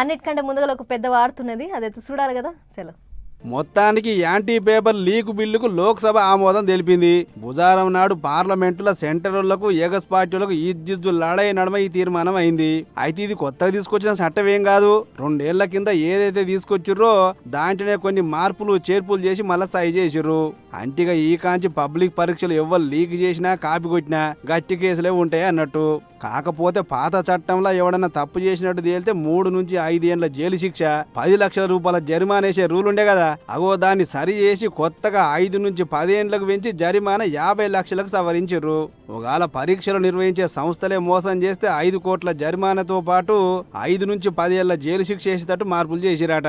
అన్నిటికంటే ముందుగా ఒక పెద్ద వాడుతున్నది, అదైతే చూడాలి కదా. చలో. మొత్తానికి యాంటీ పేపర్ లీకు బిల్లుకు లోక్సభ ఆమోదం తెలిపింది. బుధవారం నాడు పార్లమెంటులో సెంటర్లకు ఎగస్ పార్టీలకు ఈజ్జిజ్జు లడాయి నడమ ఈ తీర్మానం అయింది. అయితే ఇది కొత్తగా తీసుకొచ్చిన చట్టం ఏం కాదు. 2 ఏళ్ల కింద ఏదైతే తీసుకొచ్చిర్రో దాంట్లోనే కొన్ని మార్పులు చేర్పులు చేసి మళ్ళా సై చేసిర్రు. అంటిగా ఈ కాంచి పబ్లిక్ పరీక్షలు ఎవ్వరు లీక్ చేసినా కాపీ కొట్టినా గట్టి కేసులే ఉంటాయి అన్నట్టు. కాకపోతే పాత చట్టంలో ఎవడన్నా తప్పు చేసినట్టు తేలితే 3 నుంచి 5 ఏళ్ల జైలు శిక్ష, 10 లక్షల రూపాయల జరిమానా వేసే రూల్ ఉండే కదా. అగో దాన్ని సరి చేసి కొత్తగా 5 నుంచి 10 ఏళ్లకు పెంచి జరిమానా 50 లక్షలకు సవరించారు. ఒకవేళ పరీక్షలు నిర్వహించే సంస్థలే మోసం చేస్తే 5 కోట్ల జరిమానాతో పాటు 5 నుంచి 10 ఏళ్ల జైలు శిక్ష చేసేటట్టు మార్పులు చేసిరాట.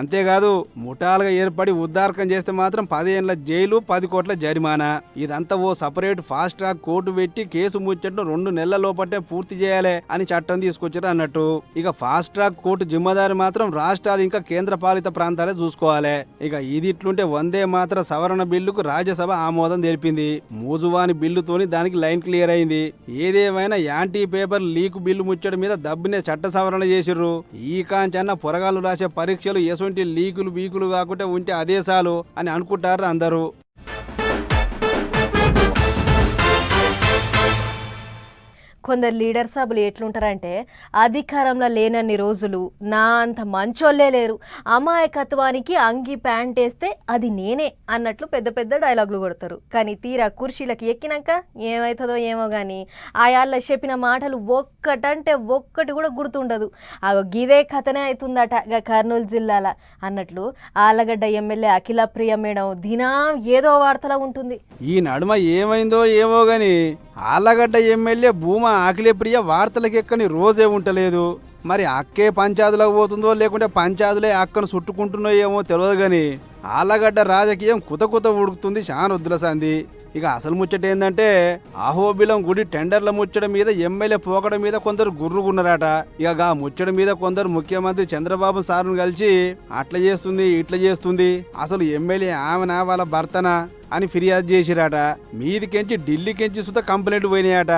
అంతేకాదు ముఠాలుగా ఏర్పడి ఉద్దారకం చేస్తే మాత్రం 10 ఏళ్ల జైలు, 10 కోట్ల జరిమానా. ఇదంతా ఓ సపరేట్ ఫాస్ట్ ట్రాక్ కోర్టు పెట్టి కేసు ముచ్చట్ను 2 నెలల లోపటే పూర్తి చేయాలి అని చట్టం తీసుకొచ్చారు అన్నట్టు. ఇక ఫాస్ట్ ట్రాక్ కోర్టు జిమ్మదారి మాత్రం రాష్ట్రాలు ఇంకా కేంద్ర పాలిత ప్రాంతాలే చూసుకోవాలి. ఇక ఇది ఇట్లుంటే వందే మాత్ర సవరణ బిల్లుకు రాజ్యసభ ఆమోదం తెలిపింది. మూజువాని బిల్లుతోని దానికి లైన్ క్లియర్ అయింది. ఏదేమైనా యాంటీ పేపర్ లీక్ బిల్లు ముచ్చడం మీద దబ్బునే చట్ట సవరణ చేసిర్రు. ఈ కాంచన్న పొరగాళ్ళు రాసే పరీక్షలు ఎటువంటి లీకులు బీకులు కాకుండా ఉంటే అదేశాలు అని అనుకుంటారు అందరూ. కొందరు లీడర్ సభలు ఎట్లుంటారంటే అధికారంలో లేనన్ని రోజులు నా అంత మంచోళ్ళే లేరు, అమాయకత్వానికి అంగి ప్యాంట్ వేస్తే అది నేనే అన్నట్లు పెద్ద పెద్ద డైలాగులు కొడతారు. కానీ తీరా కుర్చీలకు ఎక్కినాక ఏమవుతుందో ఏమో కానీ ఆయాళ్ళ చెప్పిన మాటలు ఒక్కటంటే ఒక్కటి కూడా గుర్తుండదు. గిదే కథనే అవుతుందట కర్నూలు జిల్లాల అన్నట్లు ఆలగడ్డ ఎమ్మెల్యే అఖిల ప్రియ మేడం దినం ఏదో వార్తలా ఉంటుంది. ఈ నడుమ ఏమైందో ఏమో గాని ఆలగడ్డ ఎమ్మెల్యే భూమా అఖిల ప్రియ వార్తలకు ఎక్కని రోజే ఉంటలేదు. మరి అక్కే పంచాయతీలకు పోతుందో లేకుంటే పంచాయతీలే అక్కను చుట్టుకుంటున్నాయో ఏమో తెలియదు గాని ఆలగడ్డ రాజకీయం కుత ఉడుకుతుంది శానొద్దులసంది. ఇక అసలు ముచ్చట ఏంటంటే అహోబిలం గుడి టెండర్ల ముచ్చట మీద ఎమ్మెల్యే పోకడ మీద కొందరు గుర్రుగున్నారట. ఇక ఆ ముచ్చట మీద కొందరు ముఖ్యమంత్రి చంద్రబాబు సార్ను కలిసి అట్లా చేస్తుంది ఇట్లా చేస్తుంది, అసలు ఎమ్మెల్యే ఆమెనా వాళ్ళ భర్తనా అని ఫిర్యాదు చేసిరాట. మీదికెంచి ఢిల్లీకెంచి సుత కంప్లైంట్ పోయినాయట.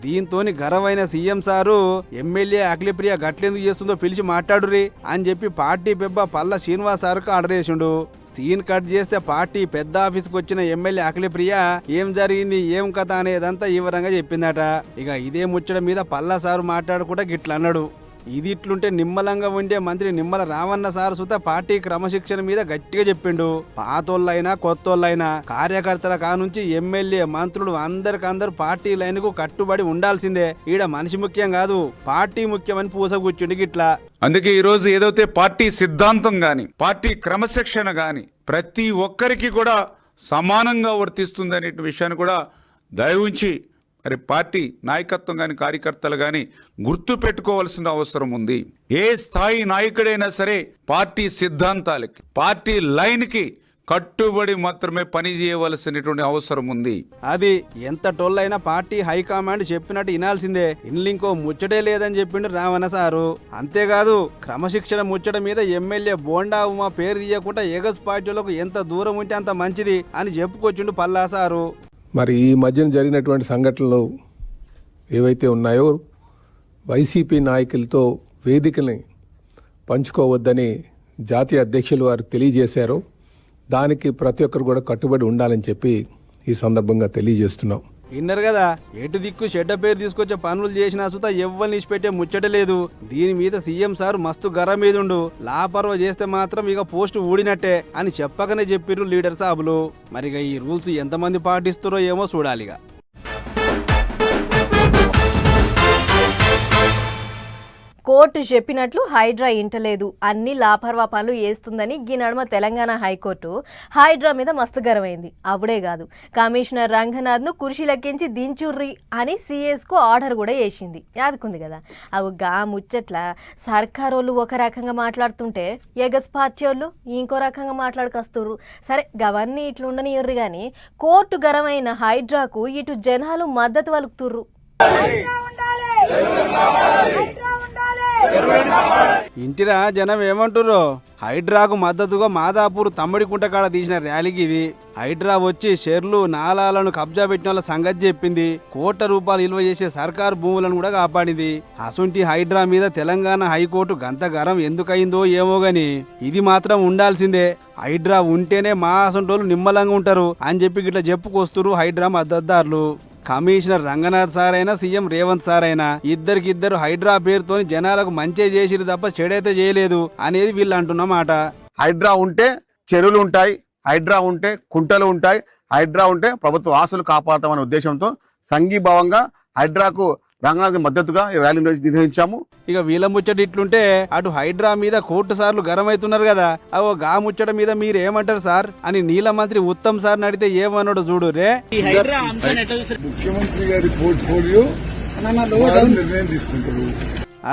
దీంతోని గర్వైన సీఎం సారు ఎమ్మెల్యే అఖిలప్రియ గట్లెందుకు చేస్తుందో పిలిచి మాట్లాడురి అని చెప్పి పార్టీ పెబ్బ పల్ల శ్రీనివాస్ సార్కు ఆర్డర్ చేసిండు. సీన్ కట్ చేస్తే పార్టీ పెద్ద ఆఫీస్కి వచ్చిన ఎమ్మెల్యే అఖిలప్రియ ఏం జరిగింది ఏం కథ అనేదంతా వివరంగా చెప్పిందట. ఇక ఇదే ముచ్చట మీద పల్లా సారు మాట్లాడుకుంటా గిట్లా అన్నాడు. ఇది ఇట్లుంటే నిమ్మలంగా ఉండే మంత్రి నిమ్మల రావన్న సార్ సుత పార్టీ క్రమశిక్షణ మీద గట్టిగా చెప్పిండు. పాతోళ్ళైనా కొత్తోళ్ళైనా కార్యకర్తల కానుంచి ఎమ్మెల్యే మంత్రులు అందరికందరూ పార్టీ లైన్ కు కట్టుబడి ఉండాల్సిందే. ఈడ మనిషి ముఖ్యం కాదు పార్టీ ముఖ్యమని పూసగుచ్చిండు గిట్లా. అందుకే ఈరోజు ఏదైతే పార్టీ సిద్ధాంతం గాని పార్టీ క్రమశిక్షణ గాని ప్రతి ఒక్కరికి కూడా సమానంగా వర్తిస్తుంది అనే విషయాన్ని కూడా దయవుంచి మరి పార్టీ నాయకత్వం కానీ కార్యకర్తలు కానీ గుర్తు పెట్టుకోవాల్సిన అవసరం ఉంది. ఏ స్థాయి నాయకుడైనా సరే పార్టీ సిద్ధాంతాలకి పార్టీ లైన్కి కట్టుబడి మాత్రమే పని చేయవలసినటువంటి అవసరం ఉంది. అది ఎంత టోళ్ళైనా పార్టీ హైకమాండ్ చెప్పినట్టు వినాల్సిందే. ఇంకో ముచ్చటే లేదని చెప్పిండు రావణ సారు. అంతేకాదు క్రమశిక్షణ ముచ్చట మీద ఎమ్మెల్యే బోండా ఉమా పేరు తీయకుండా ఎగస్ పార్టీలకు ఎంత దూరం ఉంటే అంత మంచిది అని చెప్పుకొచ్చిండు పల్లా సారు. మరి ఈ మధ్యన జరిగినటువంటి సంఘటనలు ఏవైతే ఉన్నాయో వైసీపీ నాయకులతో వేదికని పంచుకోవద్దని జాతీయ అధ్యక్షులు వారు తెలియజేశారు. దానికి ప్రతి ఒక్కరు కూడా కట్టుబడి ఉండాలని చెప్పి ఈ సందర్భంగా తెలియజేస్తున్నాం. విన్నారు కదా, ఎటు దిక్కు చెడ్డ పేరు తీసుకొచ్చే పనులు చేసినా సుత ఎవ్వరిని ఇచ్చిపెట్టే ముచ్చట లేదు. దీని మీద సీఎం సార్ మస్తు గర్వం మీదుండు. లాపర్వ చేస్తే మాత్రం ఇక పోస్టు ఊడినట్టే అని చెప్పకనే చెప్పిర్రు లీడర్ సాబులు. మరిగా ఈ రూల్స్ ఎంతమంది పాటిస్తారో ఏమో చూడాలిగా. కోర్టు చెప్పినట్లు హైడ్రా ఇంటలేదు, అన్ని లాపర్వా పనులు చేస్తుందని ఈ నడుమ తెలంగాణ హైకోర్టు హైడ్రా మీద మస్తు గర్వైంది. అప్పుడే కాదు, కమిషనర్ రంగనాథ్ను కుర్చీలెక్కించి దించుర్రి అని సిఎస్కు ఆర్డర్ కూడా వేసింది. యాదుకుంది కదా. అవి గా ముచ్చట్ల సర్కారోళ్ళు ఒక రకంగా మాట్లాడుతుంటే ఎగస్ పార్టీ వాళ్ళు ఇంకో రకంగా మాట్లాడుకొస్తుర్రు. సరే గవన్నీ ఇట్లుండనియర్రు కానీ కోర్టు గరమైన హైడ్రాకు ఇటు జనాలు మద్దతు పలుకుతుర్రు. ఇంటిరా జనం ఏమంటుర్రో. హైడ్రాకు మద్దతుగా మాదాపూర్ తమ్మడికుంట కాడ తీసిన ర్యాలీకి ఇది. హైడ్రా వచ్చి షెర్లు నాలాలను కబ్జా పెట్టిన వాళ్ళ సంగతి చెప్పింది. ₹1 విలువ చేసే సర్కారు భూములను కూడా కాపాడింది. అసుంటి హైడ్రా మీద తెలంగాణ హైకోర్టు గంతగరం ఎందుకయిందో ఏమో గాని ఇది మాత్రం ఉండాల్సిందే. హైడ్రా ఉంటేనే మా అసంటోళ్ళు నిమ్మలంగా ఉంటారు అని చెప్పి గిట్లా చెప్పుకొస్తురు హైడ్రా మద్దతుదారులు. కమిషనర్ రంగనాథ్ సార్ అయినా సీఎం రేవంత్ సార్ అయినా ఇద్దరికిద్దరు హైడ్రా పేరుతోని జనాలకు మంచి చేసిరు తప్ప చెడైతే చేయలేదు అనేది వీళ్ళు అంటున్న మాట. హైడ్రా ఉంటే చెరువులు ఉంటాయి, హైడ్రా ఉంటే కుంటలు ఉంటాయి, హైడ్రా ఉంటే ప్రభుత్వ ఆస్తులు కాపాడతామనే ఉద్దేశంతో సంఘీభావంగా హైడ్రాకు రంగనాథ్ మద్దతుగా ఈ ర్యాలీ నిర్వహించాము. ఇక వీళ్ళ ముచ్చట ఇట్లుంటే అటు హైడ్రా మీద కోర్టు సార్లు గరం అవుతున్నారు కదా. అవో గా ముచ్చట మీద మీరు ఏమంటారు సార్ అని నీల మంత్రి ఉత్తమ్ సార్ అడిగితే ఏమన్నాడు చూడు రే. ముఖ్యమంత్రి గారి పోర్ట్ఫోలియో నిర్ణయం తీసుకుంటారు.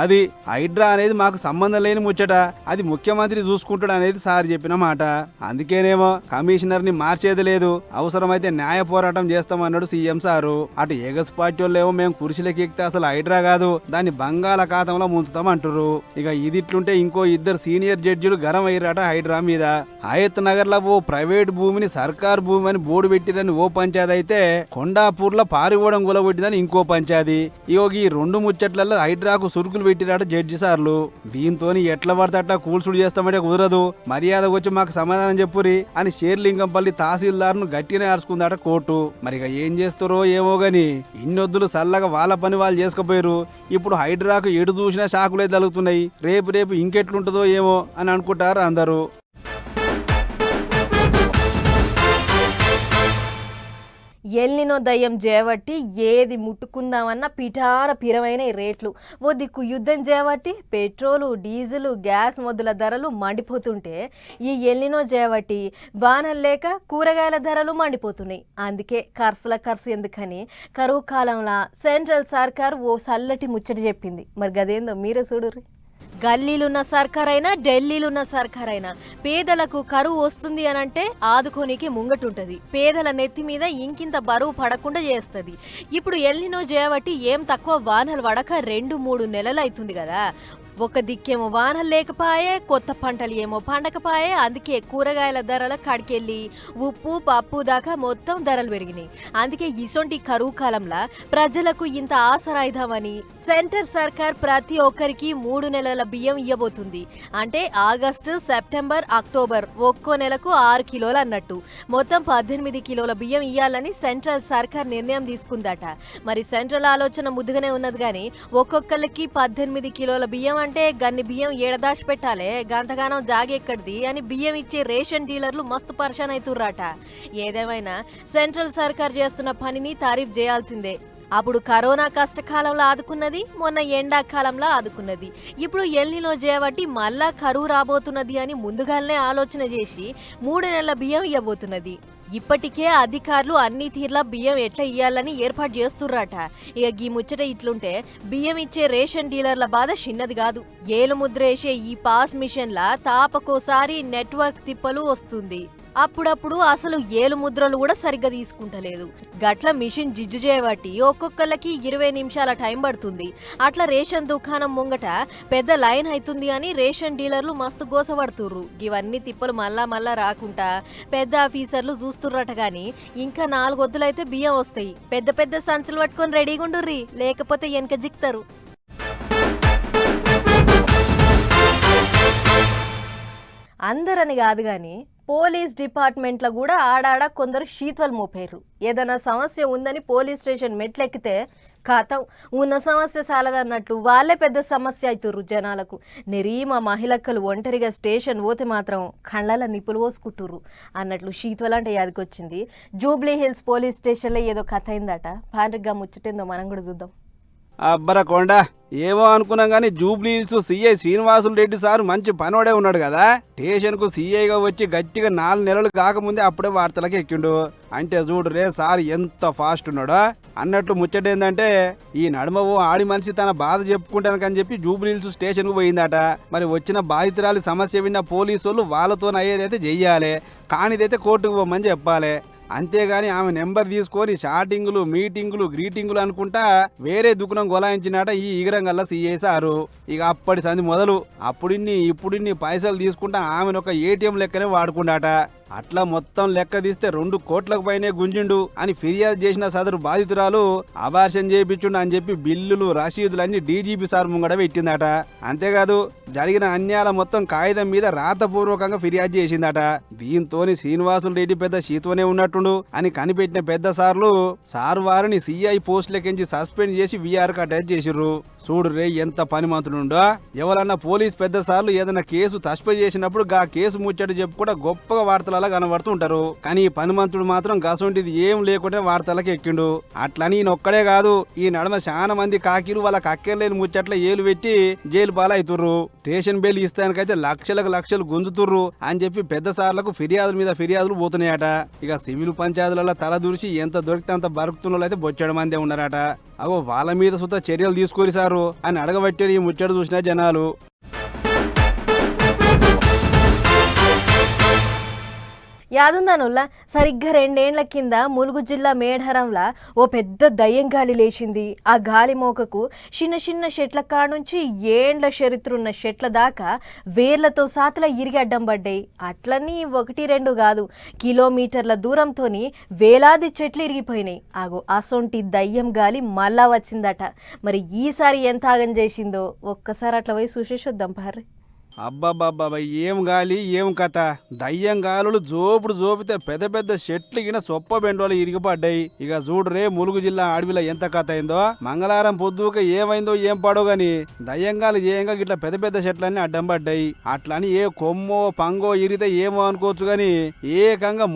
అది హైడ్రా అనేది మాకు సంబంధం లేని ముచ్చట, అది ముఖ్యమంత్రి చూసుకుంటాడు అనేది సార్ చెప్పిన మాట. అందుకేనేమో కమిషనర్ ని మార్చేది లేదు, అవసరమైతే న్యాయ పోరాటం చేస్తామన్నాడు సీఎం సారు. అటు ఏగస్ పార్టీ వాళ్ళేమో మేము కుర్చీలకి ఎక్కితే అసలు హైడ్రా కాదు దాన్ని బంగాళాఖాతంలో ముంచుతాం అంటారు. ఇక ఇదిట్లుంటే ఇంకో 2 సీనియర్ జడ్జిలు గరం అయ్యారట హైడ్రా మీద. హయత్ నగర్ లో ఓ ప్రైవేట్ భూమిని సర్కార్ భూమి అని బోర్డు పెట్టిరని ఓ పంచాయతీ అయితే కొండాపూర్ లో పారిపోవడం గులగొట్టిందని ఇంకో పంచాయతీ. ఈ 2 ముచ్చట్లలో హైడ్రాకు సురుకులు పెట్టిరాట జడ్జి సార్లు. దీంతో ఎట్లా పడితే అట్లా కూల్సుడు చేస్తామంటే కుదరదు, మర్యాద వచ్చి మాకు సమాధానం చెప్పురి అని షేర్లింగంపల్లి తహసీల్దార్ ను గట్టినే అరుచుకుందాట కోర్టు. మరి ఇక ఏం చేస్తారో ఏమో గాని ఇన్నొద్దులు సల్లగా వాళ్ళ పని వాళ్ళు చేసుకుపోయారు. ఇప్పుడు హైడ్రాకు ఎటు చూసినా షాకులే తగులుతున్నాయి. రేపు ఇంకెట్లుంటుందో ఏమో అని అనుకుంటారు అందరూ. ఎల్నినో దయ్యం చేయబట్టి ఏది ముట్టుకుందామన్నా పిరమైన రేట్లు. ఓ దిక్కు యుద్ధం చేయబట్టి పెట్రోలు డీజిల్ గ్యాస్ మొదల ధరలు మండిపోతుంటే ఈ ఎల్నినో చేయబట్టి వానలు లేక కూరగాయల ధరలు మండిపోతున్నాయి. అందుకే ఖర్చు ఎందుకని కరువు కాలంలో సెంట్రల్ సర్కార్ ఓ సల్లటి ముచ్చట చెప్పింది. మరి గదేందో మీరే చూడుర్రి. గల్లీలున్న సర్కారైనా ఢిల్లీలున్న సర్కారైనా పేదలకు కరువు వస్తుంది అనంటే ఆదుకోనికి ముంగటుంటది. పేదల నెత్తి మీద ఇంకింత బరువు పడకుండా చేస్తుంది. ఇప్పుడు ఎల్నినో చేయబట్టి ఏం తక్కువ వానలు పడక 2-3 నెలలు అవుతుంది కదా. ఒక దిక్కేమో వానలు లేకపాయే, కొత్త పంటలు ఏమో పండకపాయే. అందుకే కూరగాయల ధరల కాడికెళ్ళి ఉప్పు పప్పు దాకా మొత్తం ధరలు పెరిగినాయి. అందుకే ఇసొంటి కరువు కాలంలో ప్రజలకు ఇంత ఆసరాయిదామని సెంటర్ సర్కార్ ప్రతి ఒక్కరికి 3 నెలల బియ్యం ఇవ్వబోతుంది. అంటే ఆగస్టు సెప్టెంబర్ అక్టోబర్ ఒక్కో నెలకు 6 కిలోలు అన్నట్టు మొత్తం 18 కిలోల బియ్యం ఇవ్వాలని సెంట్రల్ సర్కార్ నిర్ణయం తీసుకుందట. మరి సెంట్రల్ ఆలోచన ముద్దుగానే ఉన్నది కానీ ఒక్కొక్కరికి 18 కిలోల బియ్యం అంటే గన్ని బియ్యం ఏడదాచి పెట్టాలే, గంతగానం జాగెక్కడిది అని బియ్యం ఇచ్చే రేషన్ డీలర్లు మస్తు పరేషాన్ అవుతుర్రాట. ఏదేమైనా సెంట్రల్ సర్కార్ చేస్తున్న పనిని తారీఫ్ చేయాల్సిందే. అప్పుడు కరోనా కష్టకాలంలో ఆదుకున్నది, మొన్న ఎండాకాలంలో ఆదుకున్నది. ఇప్పుడు ఎల్నినో చేయబట్టి మళ్ళా కరువు రాబోతున్నది అని ముందుగానే ఆలోచన చేసి 3 నెలల బియ్యం ఇవ్వబోతున్నది. ఇప్పటికే అధికారులు అన్ని తీర్ల బియ్యం ఎట్లా ఇయ్యాలని ఏర్పాటు చేస్తుర్రట. ఇక ఈ ముచ్చట ఇట్లుంటే బియ్యం ఇచ్చే రేషన్ డీలర్ల బాధ చిన్నది కాదు. ఏలు ముద్ర వేసే ఈ పాస్ మిషన్ల తాపకోసారి నెట్వర్క్ తిప్పలు వస్తుంది. అప్పుడప్పుడు అసలు ఏలు ముద్రలు కూడా సరిగ్గా తీసుకుంటలేదు. గట్ల మిషన్ జిజ్జు చేయబట్టి ఒక్కొక్కళ్ళకి 20 నిమిషాల టైం పడుతుంది. అట్లా రేషన్ దుకాణం ముంగట పెద్ద లైన్ అవుతుంది అని రేషన్ డీలర్లు మస్తు గోసపడుతుర్రు. ఇవన్నీ తిప్పలు మళ్ళా రాకుండా పెద్ద ఆఫీసర్లు చూస్తుర్రట. గాని ఇంకా 4 వద్దులైతే బియ్యం వస్తాయి. పెద్ద సంచులు పట్టుకొని రెడీగా ఉండుర్రి, లేకపోతే వెనక జిక్తారు. అందరని కాదు కానీ పోలీస్ డిపార్ట్మెంట్లో కూడా ఆడాడ కొందరు శీతలు మోపారు. ఏదైనా సమస్య ఉందని పోలీస్ స్టేషన్ మెట్లెక్కితే ఖాతం ఉన్న సమస్య సాలదన్నట్లు వాళ్ళే పెద్ద సమస్య అవుతుర్రు జనాలకు. నెరీమ మహిళక్కలు ఒంటరిగా స్టేషన్ పోతే మాత్రం కళ్ళల నిప్పులు పోసుకుంటుర్రు అన్నట్లు శీతలు అంటే యాదకొచ్చింది. జూబ్లీ హిల్స్ పోలీస్ స్టేషన్లో ఏదో కథ అయిందట. పాండ్రిగ్గా ముచ్చటేందో మనం కూడా చూద్దాం. అబ్బరకొండ ఏమో అనుకున్నాం కానీ Jubilee hills CI Srinivasulu Reddy sir మంచి పనోడే ఉన్నాడు కదా. స్టేషన్కు సీఐగా వచ్చి గట్టిగా 4 నెలలు కాకముందే అప్పుడే వార్తలకు ఎక్కిండు. అంటే చూడు రే సార్ ఎంత ఫాస్ట్ ఉన్నాడో అన్నట్లు ముచ్చటేందంటే ఈ నడుమ ఓ ఆడి మనిషి తన బాధ చెప్పుకుంటానని చెప్పి జూబ్లీ హిల్స్ స్టేషన్కు పోయిందట. మరి వచ్చిన బాధితురాలి సమస్య విన్న పోలీసు వాళ్ళు వాళ్ళతో అయ్యేదైతే చెయ్యాలి, కానిదైతే కోర్టుకు పోమని చెప్పాలి. అంతేగాని ఆమె నెంబర్ తీసుకొని షాటింగులు మీటింగులు గ్రీటింగులు అనుకుంటా వేరే దుకుణం గొలాయించినట ఈ ఈగరంగల్లా సీఏ సారు. ఇక అప్పటి సంది మొదలు ఇప్పుడిన్ని పైసలు తీసుకుంటా ఆమెను ఒక ఏటీఎం లెక్కనే వాడుకుంటాట. అట్లా మొత్తం లెక్క తీస్తే 2 కోట్లకు పైనే గుంజిండు అని ఫిర్యాదు చేసిన సదరు బాధితురాలు అబార్షన్ చేయించుండు అని చెప్పి బిల్లులు రసీదులన్నీ డీజీపీ సార్ ముంగడ పెట్టిందట. అంతేకాదు జరిగిన అన్యాయాల మొత్తం కాగితం మీద రాతపూర్వకంగా ఫిర్యాదు చేసిందట. దీంతోని శ్రీనివాసులు రెడ్డి పెద్ద శీతోనే ఉన్నట్టుండు అని కనిపెట్టిన పెద్ద సార్లు వారిని సిఐ పోస్టులకించి సస్పెండ్ చేసి వీఆర్ అటాచ్ చేసిర్రు. చూడు రే ఎంత పని మంత్రులుండో. ఎవరన్నా పోలీస్ పెద్ద సార్లు ఏదైనా కేసు సస్పెండ్ చేసినప్పుడు గా కేసు ముచ్చట చెప్పు కూడా గొప్పగా వార్తల కనబడుతూ ఉంటారు. కానీ ఈ పనిమంతుడు మాత్రం గసొంటిది ఏం లేకుండా వార్తలకు ఎక్కిండు. అట్లని ఈయనొక్కడే కాదు, ఈ నడమ చాలా మంది కాకీలు వాళ్ళకి అక్కెర్లేని ముచ్చట్ల ఏలు పెట్టి జైలు పాలవుతుర్రు. స్టేషన్ బెయిల్ ఇస్తానికైతే లక్షలు గుంజుతుర్రు అని చెప్పి పెద్ద సార్లకు ఫిర్యాదుల మీద ఫిర్యాదులు పోతున్నాయట. ఇక సివిల్ పంచాయతీలలో తల దూర్చి ఎంత దొరికితే అంత బరుకుతున్న అయితే బొచ్చడం మందే ఉన్నారట. అగో వాళ్ళ మీద సుత చర్యలు తీసుకొని సారు అని అడగబట్టారు ఈ ముచ్చట చూసిన జనాలు. యాదుందానుల్లా సరిగ్గా 2 ఏళ్ల కింద ములుగు జిల్లా మేడారంలా ఓ పెద్ద దయ్యం గాలి లేచింది. ఆ గాలి మోకకు చిన్న చెట్ల కానుంచి ఏండ్ల చరిత్రున్న చెట్ల దాకా వేర్లతో సాతల ఇరిగి అడ్డం పడ్డాయి. అట్లన్నీ 1-2 కాదు, కిలోమీటర్ల దూరంతోని వేలాది చెట్లు ఇరిగిపోయినాయి. ఆగో అసొంటి దయ్యం గాలి మళ్ళా వచ్చిందట. మరి ఈసారి ఎంత ఆగం చేసిందో ఒక్కసారి అట్లా పోయి చూసేసొద్దాం పార్రి. అబ్బాబ్బాబ్బా ఏం గాలి ఏం కథ. దయ్యం గాలులు జోపితే పెద్ద పెద్ద చెట్లు గిన సొప్ప బెండోలు ఇరిగిపడ్డాయి. ఇక చూడరే ములుగు జిల్లా అడవిలో ఎంత కథ అయిందో. మంగళవారం పొద్దుక ఏమైందో ఏం పాడో గాని దయ్యంగాలు ఏయంగా గిట్లా పెద్ద పెద్ద చెట్లన్నీ అడ్డం పడ్డాయి. అట్లని ఏ కొమ్మో పంగో ఇరితే ఏమో అనుకోవచ్చు గాని ఏకంగా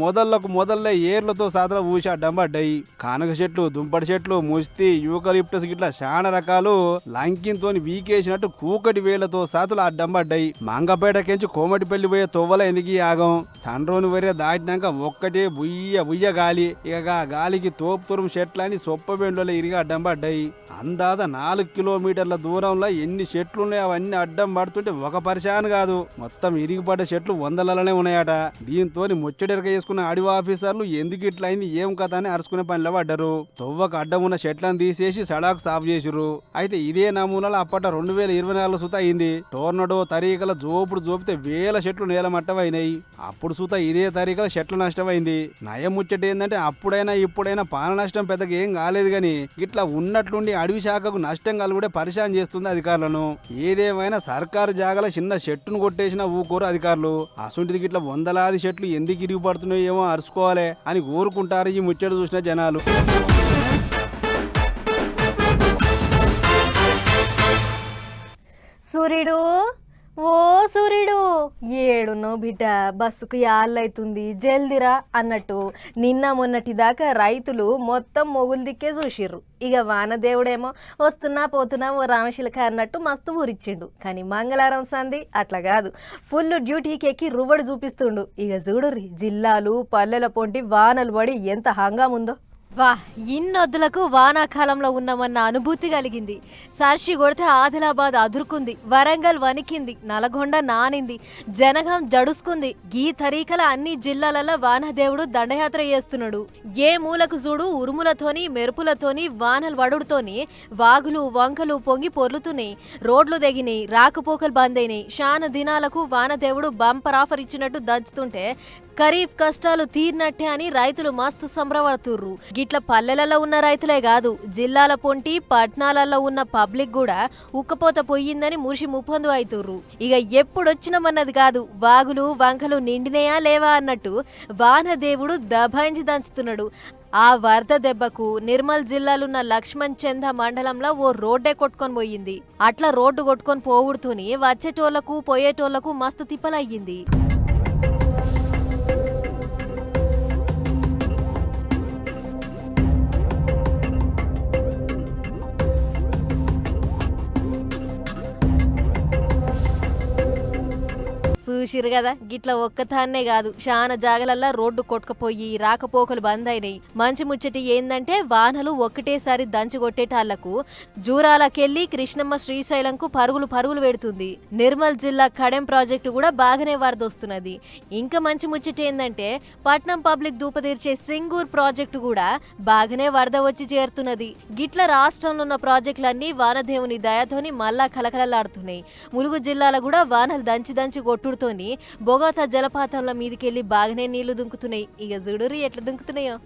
మొదల్లే ఏర్లతో సాతల ఊసి అడ్డం పడ్డాయి. కానక చెట్లు, దుంపటి చెట్లు, ముస్తి, యూకలిప్టస్ గిట్లా చాలా రకాలు లంకింతోని వీకేసినట్టు కూకటి వేళ్లతో సాతలు అడ్డం పడ్డాయి. మంగపేటకించి కోమటిపల్లి పోయే తొవ్వల ఎందుకు ఆగం. సండ్రోని వరే దాటినాక ఒక్కటే బుయ్య గాలి. ఇక గాలికి తోపుతురుము చెట్లని సొప్ప బెండ్లో ఇరిగి అడ్డం పడ్డాయి. అందాద 4 కిలోమీటర్ల దూరంలో ఎన్ని చెట్లున్నాయి అవన్నీ అడ్డం పడుతుంటే ఒక పరిశాన్ కాదు, మొత్తం ఇరిగిపడ్డ చెట్లు 100లనే ఉన్నాయట. దీంతో ముచ్చటెరక చేసుకున్న అడవి ఆఫీసర్లు ఎందుకు ఇట్లా అయింది ఏం కథ అని అరుచుకునే పనిలో పడ్డారు. తొవ్వకు అడ్డం ఉన్న చెట్లను తీసేసి సడాకు సాఫ్ చేసిర్రు. అయితే ఇదే నమూనాలో అప్పట 2024 సుత అయింది. టోర్నడో తరీకల జోపితే వేల చెట్లు నేలమట్టమైనాయి. అప్పుడు సుత ఇదే తరీకల చెట్ల నష్టమైంది. నయం ముచ్చట ఏంటంటే అప్పుడైనా ఇప్పుడైనా పాల నష్టం పెద్దగా ఏం కాలేదు గాని ఇట్లా ఉన్నట్లుండి అడవి శాఖకు నష్టం కలుగుడే పరిశాన్ చేస్తుంది అధికారులను. ఏదేమైనా సర్కారు జాగల చిన్న చెట్టును కొట్టేసిన ఊకోరు అధికారులు. అసొంటిది ఇట్లా 100లాది చెట్లు ఎందుకు ఇరిగి పడుతున్నాయో ఏమో అరుచుకోవాలి అని కోరుకుంటారు ఈ ముచ్చట చూసిన జనాలు. సూర్యుడు ఓ సూర్యుడు ఏడునో బిడ్డ, బస్సుకు యాళ్ళైతుంది జల్దిరా అన్నట్టు నిన్న మొన్నటి దాకా రైతులు మొత్తం మొగులు దిక్కే చూసిర్రు. ఇక వానదేవుడేమో వస్తున్నా పోతున్నా ఓ రామశిలక అన్నట్టు మస్తు ఊరిచ్చిండు. కానీ మంగళవారం సంధి అట్లా కాదు, ఫుల్ డ్యూటీకి ఎక్కి రువ్వడు చూపిస్తుండు. ఇక చూడుర్రి జిల్లాలు పల్లెల పొంటి వానలు పడి ఎంత హంగాముందో. వా ఇన్నొద్దులకు వానాకాలంలో ఉన్నామన్న అనుభూతి కలిగింది. సార్షి కొడితే ఆదిలాబాద్ అదురుకుంది, వరంగల్ వణికింది, నల్గొండ నానింది, జనగం జడుసుకుంది. గీ తరీకల అన్ని జిల్లాలలో వానదేవుడు దండయాత్ర చేస్తున్నాడు. ఏ మూలకు చూడు ఉరుములతోని మెరుపులతోని వానలు వడుడుతోని వాగులు వంకలు పొంగి పొర్లుతున్నాయి, రోడ్లు తెగినాయి, రాకపోకలు బంద్ అయినాయి. శాన దినాలకు వానదేవుడు బంపర్ ఆఫర్ ఇచ్చినట్టు దంచుతుంటే ఖరీఫ్ కష్టాలు తీరినట్టే అని రైతులు మస్తు సంబరపడుతుర్రు. గిట్ల పల్లెలలో ఉన్న రైతులే కాదు, జిల్లాల పొంటి పట్నాలలో ఉన్న పబ్లిక్ కూడా ఉక్కపోత పొయ్యిందని మురిసి ముప్పొందు అవుతుర్రు. ఇక ఎప్పుడొచ్చినామన్నది కాదు, వాగులు వంకలు నిండినయా లేవా అన్నట్టు వానదేవుడు దబాయించి దంచుతున్నాడు. ఆ వరద దెబ్బకు నిర్మల్ జిల్లాలున్న లక్ష్మణ్ చంద మండలంలో ఓ రోడ్డే కొట్టుకొని పోయింది. అట్లా రోడ్డు కొట్టుకొని పోవుడుతోని వచ్చేటోళ్లకు పోయేటోళ్లకు మస్తు తిప్పలయ్యింది. చూసిరు కదా గిట్ల ఒక్కతాన్నే కాదు చాలా జాగలల్లా రోడ్డు కొట్టుకుపోయి రాకపోకలు బంద్ అయినాయి. మంచి ముచ్చటి ఏందంటే వానలు ఒక్కటేసారి దంచి కొట్టేటాళ్లకు జూరాలకెళ్లి కృష్ణమ్మ శ్రీశైలంకు పరుగులు పెడుతుంది. నిర్మల్ జిల్లా కడెం ప్రాజెక్టు కూడా బాగానే వరదొస్తున్నది. ఇంకా మంచి ముచ్చటి ఏందంటే పట్నం పబ్లిక్ దూపదీర్చే సింగూర్ ప్రాజెక్టు కూడా బాగానే వరద వచ్చి చేరుతున్నది. గిట్ల రాష్ట్రంలో ఉన్న ప్రాజెక్టులన్నీ వానదేవుని దయతోని మళ్ళా కలకలలాడుతున్నాయి. ములుగు జిల్లాలో కూడా వానలు దంచి కొట్టుడుతోని బొగోతా జలపాతంల మీదికెళ్లి బాగానే నీళ్లు దుంకుతున్నాయి. ఇక చూడురి ఎట్లా దుంకుతున్నాయో.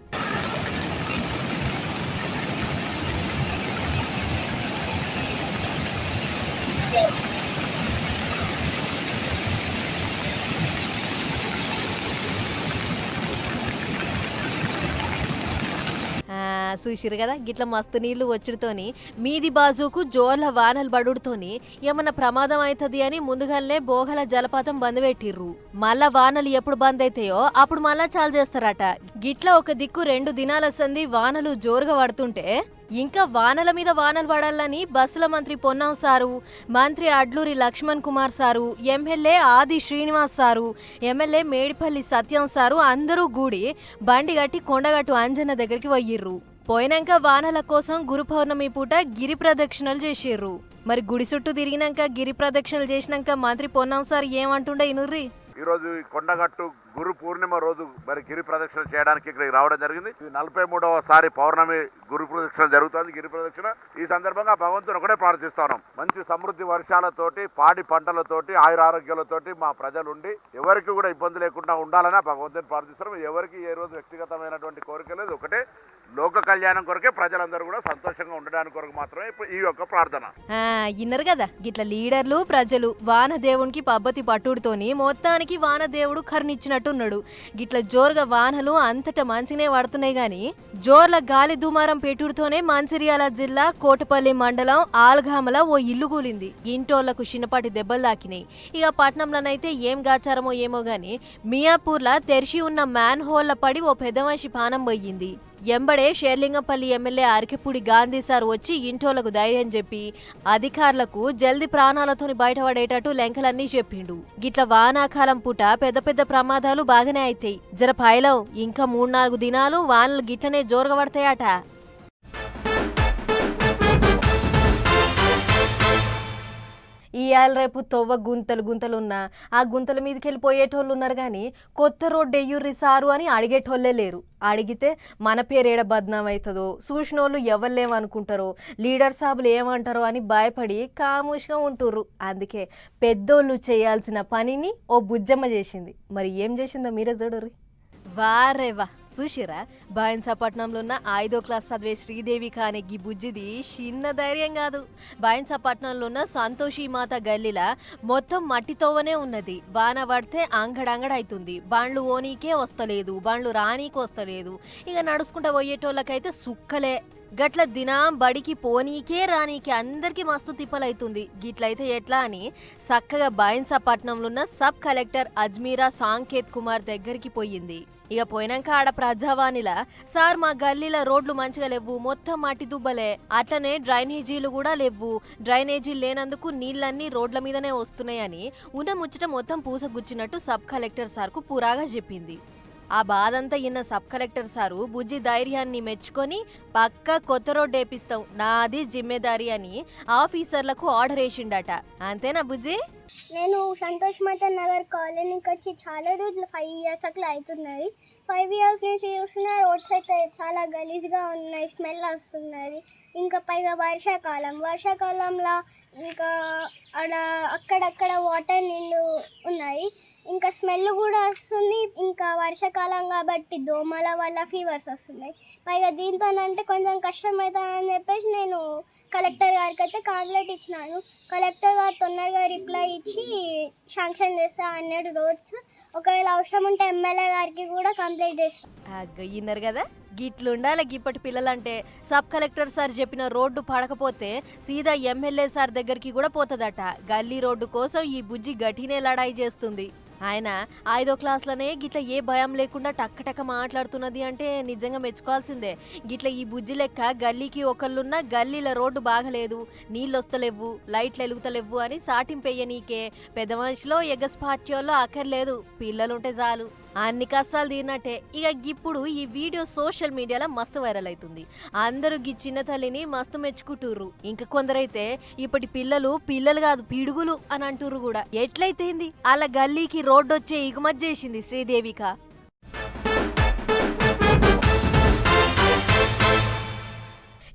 చూసిరు కదా గిట్ల మస్తు నీళ్లు వచ్చుడుతోని మీది బాజుకు జోర్ల వానలు పడుడుతోని ఏమన్నా ప్రమాదం అవుతుంది అని ముందుగానే బోగల జలపాతం బంద్ పెట్టిర్రు. మళ్ళా వానలు ఎప్పుడు బంద్ అవుతాయో అప్పుడు మళ్ళా చాలు చేస్తారట. గిట్ల ఒక దిక్కు 2 దినాల సంది వానలు జోరుగా పడుతుంటే ఇంకా వానల మీద వానలు పడాలని బస్సుల మంత్రి పొన్నం సారు, మంత్రి అడ్లూరి లక్ష్మణ్ కుమార్ సారు, ఎమ్మెల్యే ఆది శ్రీనివాస్ సారు, ఎమ్మెల్యే మేడిపల్లి సత్యం సారు అందరూ గూడి బండి గట్టి కొండగట్టు అంజన్న దగ్గరికి పోయిర్రు. పోయినాక వానల కోసం గురు పౌర్ణమి పూట గిరి ప్రదక్షిణలు చేసిర్రు. మరి గుడి చుట్టూ తిరిగినాక గిరి ప్రదక్షిణలు చేసినాక మంత్రి పొన్నం సార్ ఏమంటుండే ఇనుర్రి. ఈ రోజు కొండగట్టు గురు పూర్ణిమ రోజు మరి గిరి ప్రదక్షిణ చేయడానికి ఇక్కడికి రావడం జరిగింది. ఇది 43వసారి పౌర్ణమి గురు ప్రదక్షిణ జరుగుతుంది. గిరి ప్రదక్షిణ ఈ సందర్భంగా భగవంతుని ఒకటే ప్రార్థిస్తున్నాం, మంచి సమృద్ధి వర్షాలతోటి పాడి పంటలతోటి ఆయురారోగ్యాలతోటి మా ప్రజలుండి ఎవరికి కూడా ఇబ్బంది లేకుండా ఉండాలని భగవంతుని ప్రార్థిస్తున్నాం. ఎవరికి ఏ రోజు వ్యక్తిగతమైనటువంటి కోరిక లేదు, ఒకటే లోక కళ్యాణం కొరకే ప్రజలందరూ కూడా సంతోషంగా ఉండడానికి కొరకు మాత్రమే ఈ యొక్క ప్రార్థన. ఇన్నరు కదా గిట్ల లీడర్లు ప్రజలు వానదేవునికి పబ్బతి పట్టుడుతోని మొత్తానికి వానదేవుడు కరుణిచ్చినట్టున్నాడు. గిట్ల జోరుగా వానలు అంతటా మంచిగానే పడుతున్నాయి గాని జోర్ల గాలి దుమారం పెట్టుడుతోనే మంచిర్యాల జిల్లా కోటపల్లి మండలం ఆల్గామల ఓ ఇల్లు కూలింది. ఇంటోళ్లకు చిన్నపాటి దెబ్బలు దాకినాయి. ఇక పట్నంలోనైతే ఏం గాచారమో ఏమో గాని మియాపూర్లా తెరిచి ఉన్న మ్యాన్ హోల్ల పడి ఓ పెద్ద మనిషి పానం పోయింది. ఎంబడే షేర్లింగంపల్లి ఎమ్మెల్యే అరకెపూడి గాంధీ సార్ వచ్చి ఇంటోళ్లకు ధైర్యం చెప్పి అధికారులకు జల్ది ప్రాణాలతోని బయటపడేటట్టు లెంకలన్నీ చెప్పిండు. గిట్ల వానాకాలం పూట పెద్ద ప్రమాదాలు బాగానే అయితాయి. జర పైలవ్ ఇంకా 3-4 దినాలు వానలు గిట్లనే జోరుగా పడతాయట. ఇవాళ రేపు తొవ్వ గుంతలున్నా ఆ గుంతల మీదకి వెళ్ళిపోయేటోళ్ళు ఉన్నారు కానీ కొత్త రోడ్డు ఎయ్యుర్రి సారు అని అడిగేటోళ్ళే లేరు. అడిగితే మన పేరు ఏడ బద్నాం అవుతుందో, చూసినోళ్ళు ఎవళ్ళేమనుకుంటారో, లీడర్ సాబులు ఏమంటారో అని భయపడి కాముష్గా ఉంటుర్రు. అందుకే పెద్దోళ్ళు చేయాల్సిన పనిని ఓ బుజ్జమ్మ చేసింది. మరి ఏం చేసిందో మీరే చూడరు. వారేవా చూసిరా, బాయిన్సాపట్నంలో ఉన్న 5వ క్లాస్ చదివే శ్రీదేవి కానే గీ బుజ్జిది చిన్న ధైర్యం కాదు. బాయిన్సాపట్నంలో ఉన్న సంతోషి మాత గల్లీలా మొత్తం మట్టితోవనే ఉన్నది. వాన పడితే అంగడంగడైతుంది. బండ్లు ఓనీకే వస్తలేదు, బండ్లు రానీకి వస్తలేదు. ఇక నడుచుకుంటా పోయేటోళ్ళకైతే సుక్కలే. గట్ల దినం బడికి పోనీకే రానీకే అందరికి మస్తు తిప్పలైతుంది. గిట్లయితే ఎట్లా అని చక్కగా బాయిన్సాపట్నంలో ఉన్న సబ్ కలెక్టర్ అజ్మీరా సాంకేత్ కుమార్ దగ్గరికి పోయింది. ఇక పోయినాక ఆడ ప్రజావాణిలా సార్ మా గల్లీల రోడ్లు మంచిగా లేవు, మొత్తం మట్టి దుబ్బలే, అట్లనే డ్రైనేజీలు కూడా లేవు, డ్రైనేజీలు లేనందుకు నీళ్ళన్నీ రోడ్ల మీదనే వస్తున్నాయని ఉన్న ముచ్చట మొత్తం పూసగుచ్చినట్టు సబ్ కలెక్టర్ సార్కు పురాగా చెప్పింది. ఆ బాధంతా ఇన్న సబ్ కలెక్టర్ సారు బుజ్జి ధైర్యాన్ని మెచ్చుకొని పక్కా కొత్త రోడ్డు వేపిస్తాం, నాది జిమ్మేదారి అని ఆఫీసర్లకు ఆర్డర్ వేసిండట. అంతేనా బుజ్జి? నేను సంతోష్ మాత నగర్ కాలనీకి వచ్చి చాలా రోజులు 5 years అట్లా అవుతున్నది. 5 years నుంచి చూస్తున్నా రోడ్స్ అయితే చాలా గలీజ్గా ఉన్నాయి, స్మెల్ వస్తున్నది. ఇంకా పైగా వర్షాకాలంలో ఇంకా అక్కడక్కడ వాటర్ నీళ్ళు ఉన్నాయి, ఇంకా స్మెల్ కూడా వస్తుంది. ఇంకా వర్షాకాలం కాబట్టి దోమల వల్ల ఫీవర్స్ వస్తున్నాయి. పైగా దీంతోనంటే కొంచెం కష్టమవుతుందని చెప్పేసి నేను కలెక్టర్ గారికి అయితే కంప్లైంట్ ఇచ్చినాను. కలెక్టర్ గారు తొందరగా రిప్లై ఇచ్చి శాంక్షన్ చేస్తా అన్నాడు రోడ్స్. ఒకవేళ అవసరం ఉంటే ఎమ్మెల్యే గారికి కూడా కంప్లైంట్ చేస్తాను. ఇన్నారు కదా గిట్లుండాలి గిప్పటి పిల్లలంటే. సబ్ కలెక్టర్ సార్ చెప్పిన రోడ్డు పడకపోతే సీదా ఎమ్మెల్యే సార్ దగ్గరికి కూడా పోతుందట. గల్లీ రోడ్డు కోసం ఈ బుజ్జి గట్టినే లడాయి చేస్తుంది. ఆయన 5వ క్లాస్లోనే గిట్ల ఏ భయం లేకుండా టక్క మాట్లాడుతున్నది అంటే నిజంగా మెచ్చుకోవాల్సిందే. గిట్ల ఈ బుజ్జి లెక్క గల్లీకి ఒకళ్ళున్న గల్లీల రోడ్డు బాగలేదు, నీళ్ళు వస్తలేవు, లైట్లు ఎలుగుతలేవు అని సాటింపెయ్య నీకే పెద్ద మనిషిలో ఎగస్పాట్యోల్లో అక్కర్లేదు, పిల్లలుంటే చాలు. అన్ని కష్టాలు తీరినట్టే. ఇక ఇప్పుడు ఈ వీడియో సోషల్ మీడియాలో మస్తు వైరల్ అవుతుంది. అందరూ ఈ చిన్న తల్లిని మస్తు మెచ్చుకుంటుర్రు. ఇంకా కొందరైతే ఇప్పటి పిల్లలు కాదు పిడుగులు అని అంటుర్రు కూడా. ఎట్లయితేంది అలా గల్లీకి రోడ్డు వచ్చే ఎగుమతి చేసింది శ్రీదేవిక.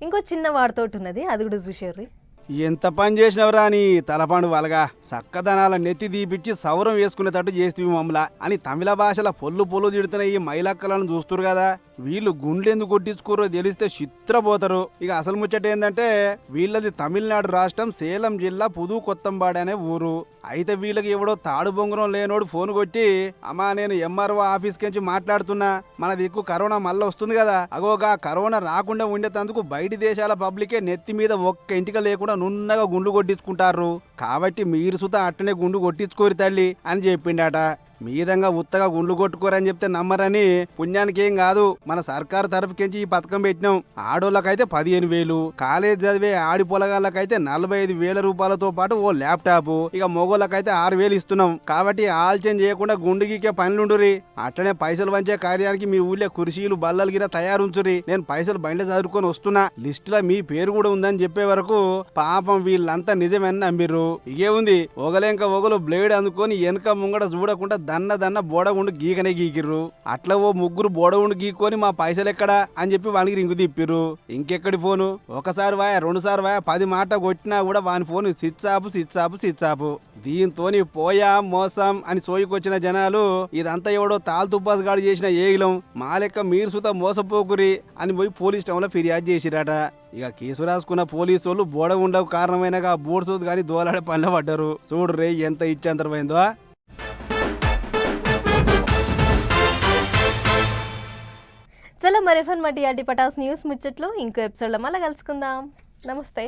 ఇంకో చిన్న వాడితోటి ఉన్నది, అది కూడా చూసేర్రి. ఎంత పని చేసినవరా అని తలపాండు వాళ్ళగా చక్కదనాల నెత్తి దీపిచ్చి సౌరం వేసుకునేటట్టు చేస్తేవి మమ్మల అని తమిళ భాషల పొల్లు తిడుతున్న ఈ మైలక్కలను చూస్తురు కదా. వీళ్ళు గుండెందుకు కొట్టించుకోరో తెలిస్తే చిత్రపోతారు. ఇక అసలు ముచ్చట ఏంటంటే వీళ్ళది తమిళనాడు రాష్ట్రం సేలం జిల్లా పుదుకొత్తంబాడు అనే ఊరు. అయితే వీళ్ళకి ఎవడో తాడు బొంగరం లేనోడు ఫోన్ కొట్టి, అమ్మా నేను ఎంఆర్ఓ ఆఫీస్కి నుంచి మాట్లాడుతున్నా, మన దిక్కు కరోనా మళ్ళీ వస్తుంది కదా, అగోగా కరోనా రాకుండా ఉండేందుకు బయటి దేశాల పబ్లికే నెత్తి మీద ఒక్క ఇంటిక లేకుండా నున్నగా గుండు కొట్టించుకుంటారు, కాబట్టి మీరు సుతా అట్టనే గుండు కొట్టించుకోరు తల్లి అని చెప్పిండట. మీదంగా ఉత్తగా గుండ్లు కొట్టుకోరని చెప్తే నమ్మరని, పుణ్యానికి ఏం కాదు, మన సర్కారు తరఫుకించి ఈ పథకం పెట్టినాం. ఆడోళ్ళకైతే 15,000, కాలేజ్ చదివే ఆడి పొలగాళ్ళకైతే 45,000 రూపాయలతో పాటు ఓ ల్యాప్టాప్, ఇక మొగోళ్ళకైతే 6,000 ఇస్తున్నాం. కాబట్టి ఆల్చన చేయకుండా గుండు గీకే పనులుండురి. అట్లనే పైసలు వంచే కార్యానికి మీ ఊళ్ళో కుర్చీలు బల్లలు గిర తయారుంచురి. నేను పైసలు బండ్లు చదువుకొని వస్తున్నా, లిస్టులో మీ పేరు కూడా ఉందని చెప్పే వరకు పాపం వీళ్ళంతా నిజమని నమ్మిర్రు. ఇగే ఉంది, ఒగలేంక ఒగలు బ్లేడ్ అందుకొని వెనక ముంగడ చూడకుండా దన్న బోడగుండు గీకనే గీకిర్రు. అట్లా ఓ ముగ్గురు బోడగుండు గీక్కొని మా పైసలు ఎక్కడా అని చెప్పి వానికి రింగు తిప్పిర్రు. ఇంకెక్కడి ఫోను, ఒకసారి వాయ 2 సార్లు వాయ 10 మాట కొట్టినా కూడా వాని ఫోన్ స్విచ్ ఆఫ్. దీంతోని పోయా మోసం అని సోయికొచ్చిన జనాలు ఇదంతా ఎవడో తాల్తుబ్బాస్ గాడు చేసిన ఏగిలం, మా లెక్క మీరు సుత మోసపోకురి అని పోయి పోలీస్ స్టేషన్లో ఫిర్యాదు చేసిరట. ఇక కేసు రాసుకున్న పోలీసు వాళ్ళు బోడగుండకు కారణమైనగా బోర్సోదు కానీ దోలాడే పనిలో పడ్డారు. చూడు రే ఎంత ఇచ్చేంతరమైందో. చలో మరి ఎఫ్ఎన్ మటి పటాస్ న్యూస్ ముచ్చట్లు ఇంకో ఎపిసోడ్లో మళ్ళీ కలుసుకుందాం. నమస్తే.